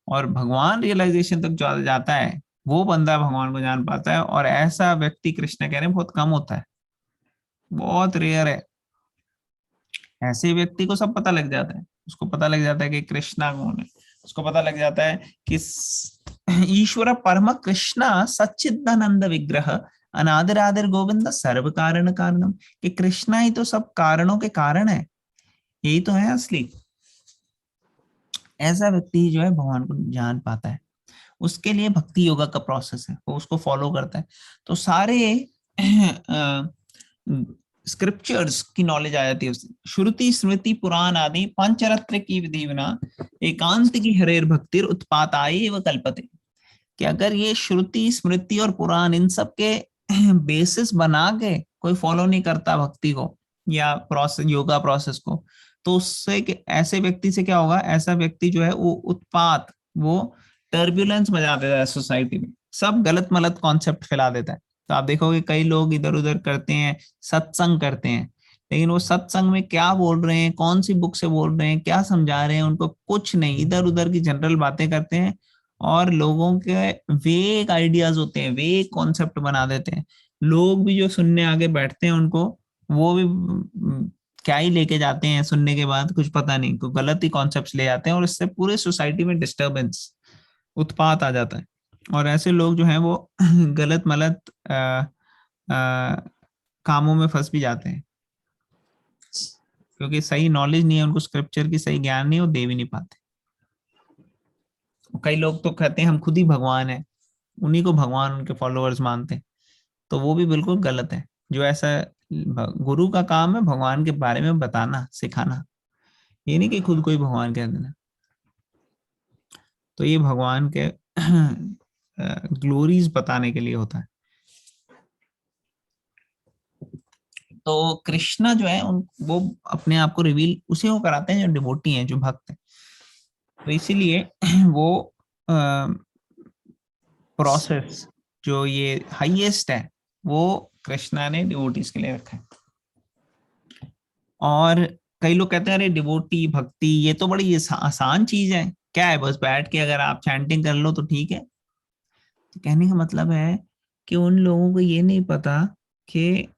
और भगवान रियलाइजेशन तक जो जाता है, वो बंदा भगवान को जान पाता है. और ऐसा व्यक्ति, कृष्ण कह रहे हैं, बहुत कम होता है, बहुत रेयर है. ऐसे व्यक्ति को सब पता लग जाता है, उसको पता लग जाता है कि कृष्णा कौन है, उसको पता लग जाता है कि ईश्वर परम कृष्णा सच्चिदानंद विग्रह अनादिरादिर गोविंद सर्व कारण कारणम, कि कृष्णा ही तो सब कारणों के कारण है, यही तो है असली. ऐसा व्यक्ति जो है भगवान को जान पाता है. उसके लिए भक्ति योगा का प्रोसेस है, वो उसको फॉलो करता है. तो सारे स्क्रिप्चर्स की नॉलेज आ जाती है उससे. श्रुति स्मृति पुराण आदि पंचरत्न की विधि बिना एकांत की हरेर भक्तिर उत्पाताय व कल्पते, कि अगर ये श्रुति स्मृति और पुराण इन सब के बेसिस बना के कोई फॉलो नहीं करता भक्ति को या प्रोसेस, योगा प्रोसेस को, तो उससे ऐसे व्यक्ति से क्या होगा? ऐसा व्यक्ति जो है वो उत्पात, वो टर्ब्यूलेंस मचा देता है सोसाइटी में, सब गलत मलत कॉन्सेप्ट फैला देता है. तो आप देखोगे कई लोग इधर उधर करते हैं, सत्संग करते हैं, लेकिन वो सत्संग में क्या बोल रहे हैं, कौन सी बुक से बोल रहे हैं, क्या समझा रहे हैं, उनको कुछ नहीं, इधर उधर की जनरल बातें करते हैं, और लोगों के वेग आइडियाज होते हैं, वेग कॉन्सेप्ट बना देते हैं. लोग भी जो सुनने आगे बैठते हैं उनको, वो भी क्या ही लेके जाते हैं, सुनने के बाद कुछ पता नहीं, कोई गलत ही कॉन्सेप्ट्स ले जाते हैं और इससे पूरे सोसाइटी में डिस्टरबेंस, उत्पात आ जाता है। और ऐसे लोग जो हैं वो गलत मलत कामों में फंस भी जाते हैं, क्योंकि सही नॉलेज नहीं है उनको, स्क्रिप्चर की सही ज्ञान नहीं, वो दे भी नहीं पाते। कई लोग तो कहते हैं हम खुद ही भगवान हैं, उन्हीं को भगवान उनके फॉलोअर्स मानते हैं, तो वो भी बिल्कुल गलत है। जो ऐसा, गुरु का काम है भगवान के बारे में बताना, सिखाना, ये नहीं कि खुद कोई भगवान कह देना। तो ये भगवान के ग्लोरीज बताने के लिए होता है। तो कृष्णा जो है वो अपने आप को रिवील उसे वो कराते हैं जो डिवोटी हैं, जो भक्त हैं। तो इसीलिए वो प्रोसेस जो ये हाईएस्ट है वो कृष्णा ने डिवोटीज के लिए रखा है। और कई लोग कहते हैं अरे डिवोटी भक्ति ये तो बड़ी आसान चीज है, क्या है, बस बैठ के अगर आप चैंटिंग कर लो तो ठीक है। तो कहने का मतलब है कि उन लोगों को ये नहीं पता कि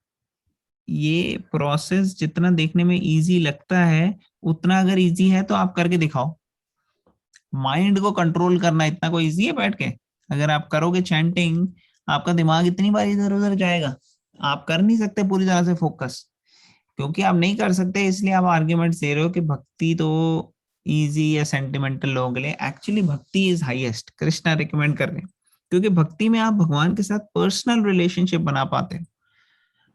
ये प्रोसेस जितना देखने में इजी लगता है उतना अगर इजी है तो आप करके दिखाओ। माइंड को कंट्रोल करना इतना कोई इजी है बैठ के? अगर आप करोगे चैंटिंग, आपका दिमाग इतनी बार इधर उधर जाएगा, आप कर नहीं सकते पूरी तरह से फोकस। क्योंकि आप नहीं कर सकते इसलिए आप आर्ग्यूमेंट दे रहे हो कि भक्ति तो इजी या सेंटिमेंटल लोगों के लिए। एक्चुअली भक्ति इज हाईएस्ट, कृष्णा रिकमेंड कर रहे हैं, क्योंकि भक्ति में आप भगवान के साथ पर्सनल रिलेशनशिप बना पाते हो।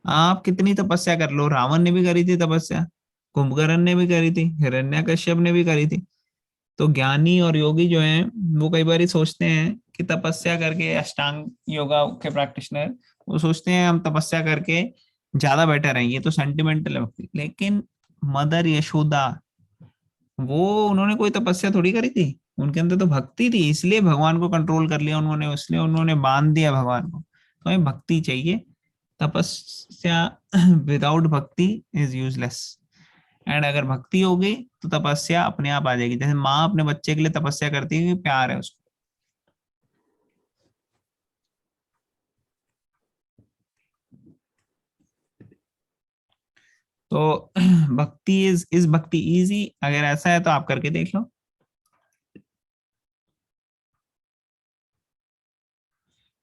आप कितनी तपस्या कर लो, रावण ने भी करी थी तपस्या, कुंभकर्ण ने भी करी थी, हिरण्यकश्यप ने भी करी थी। तो ज्ञानी और योगी जो हैं वो कई बार सोचते हैं कि तपस्या करके, अष्टांग योगा के प्रैक्टिशनर वो सोचते हैं हम तपस्या करके ज्यादा बेटर है, ये तो सेंटिमेंटल है भक्ति। लेकिन मदर यशोदा वो उन्होंने कोई तपस्या थोड़ी करी थी, उनके अंदर तो भक्ति थी, इसलिए भगवान को कंट्रोल कर लिया उन्होंने, इसलिए उन्होंने बांध दिया भगवान को। तो हमें भक्ति चाहिए, तपस्या विदाउट भक्ति इज यूजलेस। एंड अगर भक्ति हो गई तो तपस्या अपने आप आ जाएगी। जैसे माँ अपने बच्चे के लिए तपस्या करती है कि प्यार है उसको। तो भक्ति इज भक्ति इजी? अगर ऐसा है तो आप करके देख लो।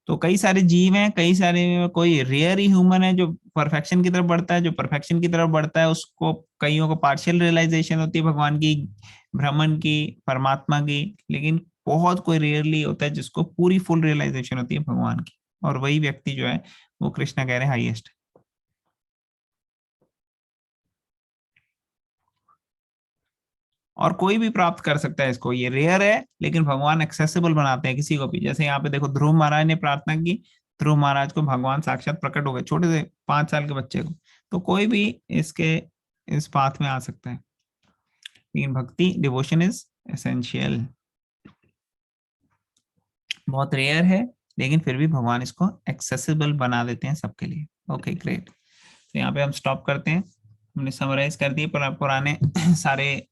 तो कई सारे जीव हैं, कई सारे, कोई रेयर ही ह्यूमन है जो परफेक्शन की तरफ बढ़ता है। जो परफेक्शन की तरफ बढ़ता है उसको, कईयों को पार्शियल रियलाइजेशन होती है भगवान की, ब्रह्मन की, परमात्मा की। लेकिन बहुत कोई रेयरली होता है जिसको पूरी फुल रियलाइजेशन होती है भगवान की, और वही व्यक्ति जो है वो कृष्णा कह रहे हैं हाईएस्ट। और कोई भी प्राप्त कर सकता है इसको, ये रेयर है लेकिन भगवान एक्सेसिबल बनाते हैं किसी को भी। जैसे यहाँ पे देखो ध्रुव महाराज ने प्रार्थना की, ध्रुव महाराज को भगवान साक्षात प्रकट हो गए, छोटे से 5 साल के बच्चे को। तो कोई भी इस पाथ में आ सकता है, लेकिन भक्ति, डिवोशन इज एसेंशियल। बहुत रेयर है लेकिन फिर भी भगवान इसको एक्सेसिबल बना देते हैं सबके लिए। Okay great. तो यहाँ पे हम स्टॉप करते हैं। हमने समराइज कर दिए पुराने सारे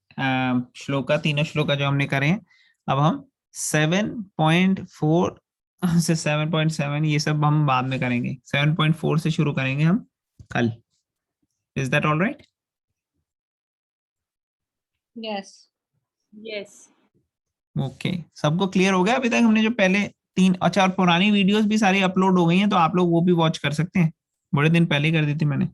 श्लोका, तीनों श्लोका जो हमने करे हैं। अब हम 7.4 से 7.7 ये सब हम बाद में करेंगे। 7.4 से शुरू करेंगे हम कल। Is that all right? Yes yes okay, सबको क्लियर हो गया अभी तक? हमने जो पहले 3, अच्छा, और पुरानी वीडियोस भी सारी अपलोड हो गई हैं, तो आप लोग वो भी वॉच कर सकते हैं, बड़े दिन पहले कर दी थी मैंने।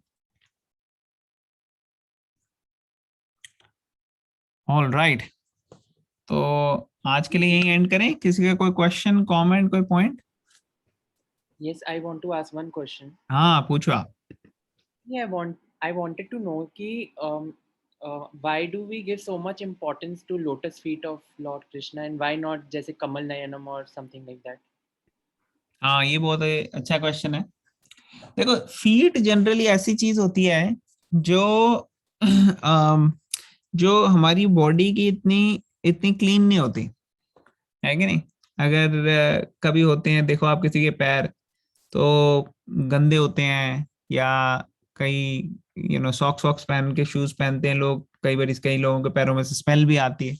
ऑल राइट, तो आज के लिए यही एंड करें। किसी का कोई क्वेश्चन, कमेंट, कोई point? Yes, I want to ask one question. हाँ पूछो आप। Yeah, I wanted to know कि why do we give so much importance to lotus feet of Lord Krishna and why not जैसे कमल नयनम or something like that? हाँ ये बहुत अच्छा question है। देखो फीट जनरली ऐसी चीज होती है जो जो हमारी बॉडी की इतनी क्लीन नहीं होती है कि नहीं। अगर कभी होते हैं, देखो आप किसी के पैर तो गंदे होते हैं, या कई सॉक्स पहन के शूज पहनते हैं लोग, कई बार कई लोगों के पैरों में से स्मेल भी आती है।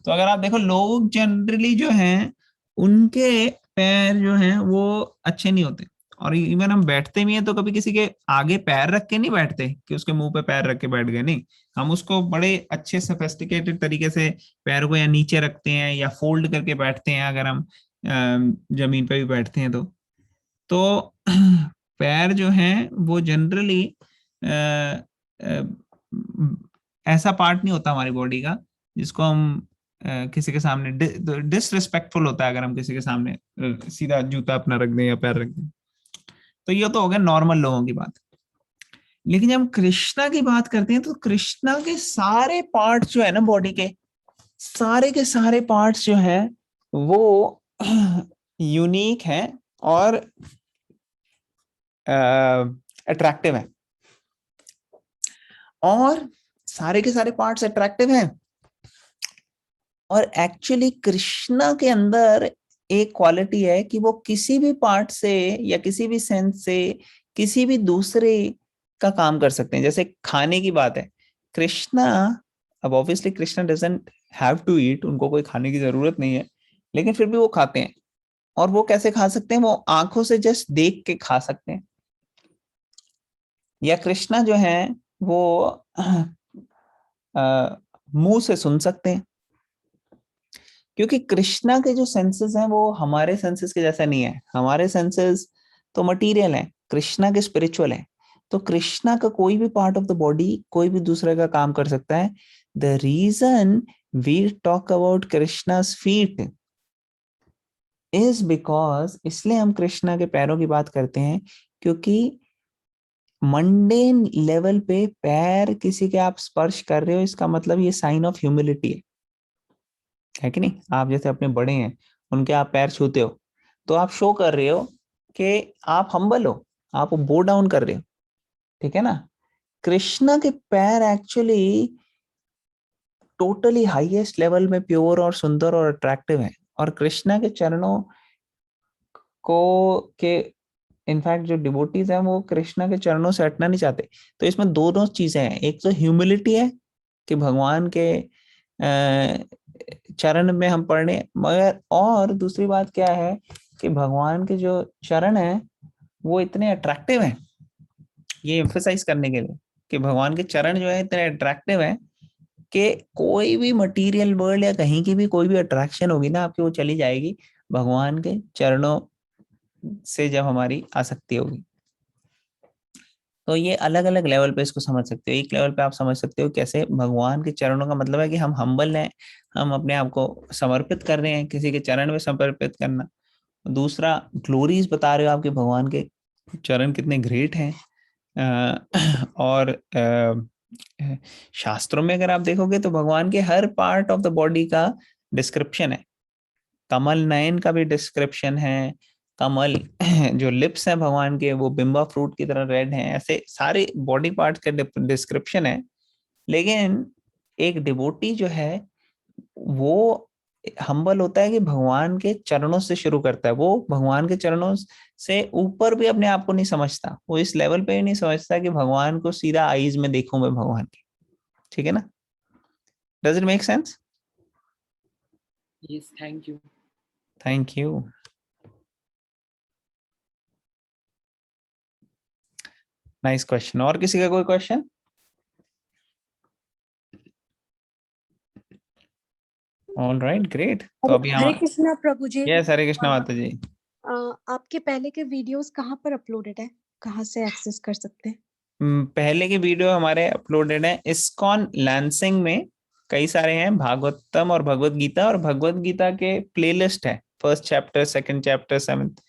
तो अगर आप देखो लोग जनरली जो हैं उनके पैर जो हैं वो अच्छे नहीं होते। और इवन हम बैठते भी हैं तो कभी किसी के आगे पैर रख के नहीं बैठते कि उसके मुंह पे पैर रख के बैठ गए, नहीं, हम उसको बड़े अच्छे सोफिस्टिकेटेड तरीके से पैर को या नीचे रखते हैं या फोल्ड करके बैठते हैं, अगर हम जमीन पे भी बैठते हैं तो पैर जो हैं वो जनरली ऐसा पार्ट नहीं होता हमारी बॉडी का जिसको हम किसी के सामने डिसरिस्पेक्टफुल होता है अगर हम किसी के सामने सीधा जूता अपना रख दें या पैर रख दें। तो ये तो हो गया नॉर्मल लोगों की बात। लेकिन जब हम कृष्णा की बात करते हैं तो कृष्णा के सारे पार्ट्स जो है ना बॉडी के सारे पार्ट्स जो है वो यूनिक है और अट्रैक्टिव है, और सारे के सारे पार्ट्स अट्रैक्टिव हैं। और एक्चुअली कृष्णा के अंदर एक क्वालिटी है कि वो किसी भी पार्ट से या किसी भी सेंस से किसी भी दूसरे का काम कर सकते हैं। जैसे खाने की बात है, कृष्णा, अब obviously Krishna doesn't have to eat, उनको कोई खाने की जरूरत नहीं है, लेकिन फिर भी वो खाते हैं। और वो कैसे खा सकते हैं? वो आंखों से जस्ट देख के खा सकते हैं। या कृष्णा जो है वो मुंह से सुन सकते हैं, क्योंकि कृष्णा के जो सेंसेस हैं वो हमारे सेंसेस के जैसा नहीं है। हमारे सेंसेस तो मटेरियल है, कृष्णा के स्पिरिचुअल है। तो कृष्णा का कोई भी पार्ट ऑफ द बॉडी कोई भी दूसरे का काम कर सकता है। The reason we talk about Krishna's feet is because, इसलिए हम कृष्णा के पैरों की बात करते हैं क्योंकि मंडेन लेवल पे पैर किसी के आप स्पर्श कर रहे हो, इसका मतलब ये साइन ऑफ ह्यूमिलिटी है कि नहीं? आप जैसे अपने बड़े हैं उनके आप पैर छूते हो तो आप शो कर रहे हो कि आप हम्बल हो, आप बो डाउन कर रहे हो, ठीक है ना? कृष्णा के पैर एक्चुअली टोटली हाईएस्ट लेवल में प्योर और सुंदर और अट्रैक्टिव है। और कृष्णा के चरणों को के इनफैक्ट जो डिवोटीज हैं वो कृष्णा के चरणों से हटना नहीं चाहते। तो इसमें दोनों चीजें हैं, एक तो ह्यूमिलिटी है कि भगवान के चरण में हम पढ़ने, मगर और दूसरी बात क्या है कि भगवान के जो चरण हैं वो इतने अट्रैक्टिव हैं। ये एम्फसाइज करने के लिए कि भगवान के चरण जो है इतने अट्रैक्टिव हैं कि कोई भी मटेरियल वर्ल्ड या कहीं की भी कोई भी अट्रैक्शन होगी ना आपकी, वो चली जाएगी भगवान के चरणों से जब हमारी आसक्ति होगी। तो ये अलग अलग लेवल पे इसको समझ सकते हो। एक लेवल पे आप समझ सकते हो कैसे भगवान के चरणों का मतलब है कि हम हम्बल हैं, हम अपने आप को समर्पित कर रहे हैं, किसी के चरण में समर्पित करना। दूसरा, ग्लोरीज बता रहे हो आपके भगवान के चरण कितने ग्रेट हैं। और शास्त्रों में अगर आप देखोगे तो भगवान के हर पार्ट ऑफ द बॉडी का डिस्क्रिप्शन है। कमल नयन का भी डिस्क्रिप्शन है, कमल जो लिप्स हैं भगवान के वो बिंबा फ्रूट की तरह रेड हैं, ऐसे सारे बॉडी पार्ट्स का डिस्क्रिप्शन है। लेकिन एक डिवोटी जो है वो हम्बल होता है कि भगवान के चरणों से शुरू करता है। वो भगवान के चरणों से ऊपर भी अपने आप को नहीं समझता, वो इस लेवल पे ही नहीं समझता कि भगवान को सीधा आईज में देखूं मैं भगवान के, ठीक है ना? Does it make sense? Yes, thank you. Thank you. Nice question. और किसी का कोई क्वेश्चन? All right, great. तो अभी हरे हम, कृष्णा प्रभु जी। यस, हरे कृष्णा माता जी। आपके पहले के वीडियोस कहाँ पर अपलोडेड है, कहाँ से एक्सेस कर सकते हैं? पहले के वीडियो हमारे अपलोडेड है इस्कॉन लैंसिंग में, कई सारे हैं, भागवतम और भगवत गीता, और भगवत गीता के प्लेलिस्ट है, first chapter, second chapter, seventh,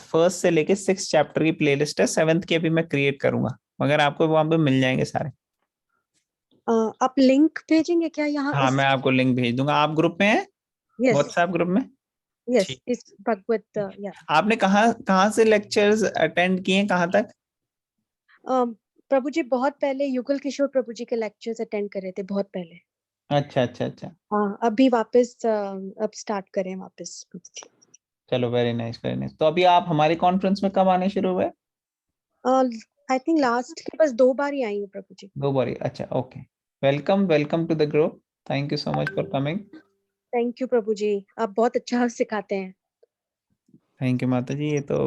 first से लेके 6 चैप्टर की प्लेलिस्ट है। 7th की अभी मैं क्रिएट करूंगा, मगर आपको वहां पे मिल जाएंगे सारे। आप लिंक भेजेंगे क्या यहाँ? हाँ, मैं आपको लिंक भेज दूंगा। आप ग्रुप में हैं, व्हाट्सएप ग्रुप में? यस, ठीक। इस भगवत या आपने कहाँ से लेक्चर्स अटेंड किए, कहाँ तक? प्रभु जी बहुत पहले युगल किशोर प्रभु जी के लेक्चर्स अटेंड करे थे, बहुत पहले। अच्छा अच्छा अच्छा। हाँ, अभी वापस अब स्टार्ट करें वापस। चलो, वेरी नाइस वेरी नाइस। तो अभी आप हमारी कॉन्फ्रेंस में कब आने शुरू हुए? आई थिंक लास्ट के बस 2 बार ही आई हूँ प्रभु जी। 2 बार? अच्छा, okay. Welcome welcome to the group. Thank you so much for coming. Thank you Prabhu ji, आप बहुत अच्छा सिखाते हैं। थैंक यू माता जी। ये तो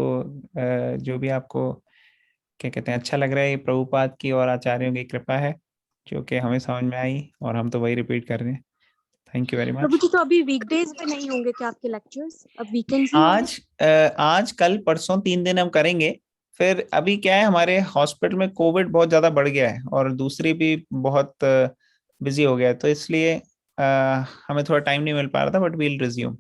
जो भी आपको क्या कहते हैं अच्छा लग रहा है, ये प्रभुपाद की और आचार्यों की कृपा है जो कि हमें समझ में आई और हम तो वही रिपीट कर रहे हैं। Thank you very Prabhu much. जी, तो अभी वीकडेज पे नहीं होंगे क्या आपके लेक्चर्स? अब वीकेंड्स ही होंगे? आज कल परसों 3 दिन हम करेंगे। फिर अभी क्या है, हमारे हॉस्पिटल में कोविड बहुत ज्यादा बढ़ गया है और दूसरी भी बहुत बिजी हो गया है, तो इसलिए हमें थोड़ा टाइम नहीं मिल पा रहा था, बट वील रिज्यूम।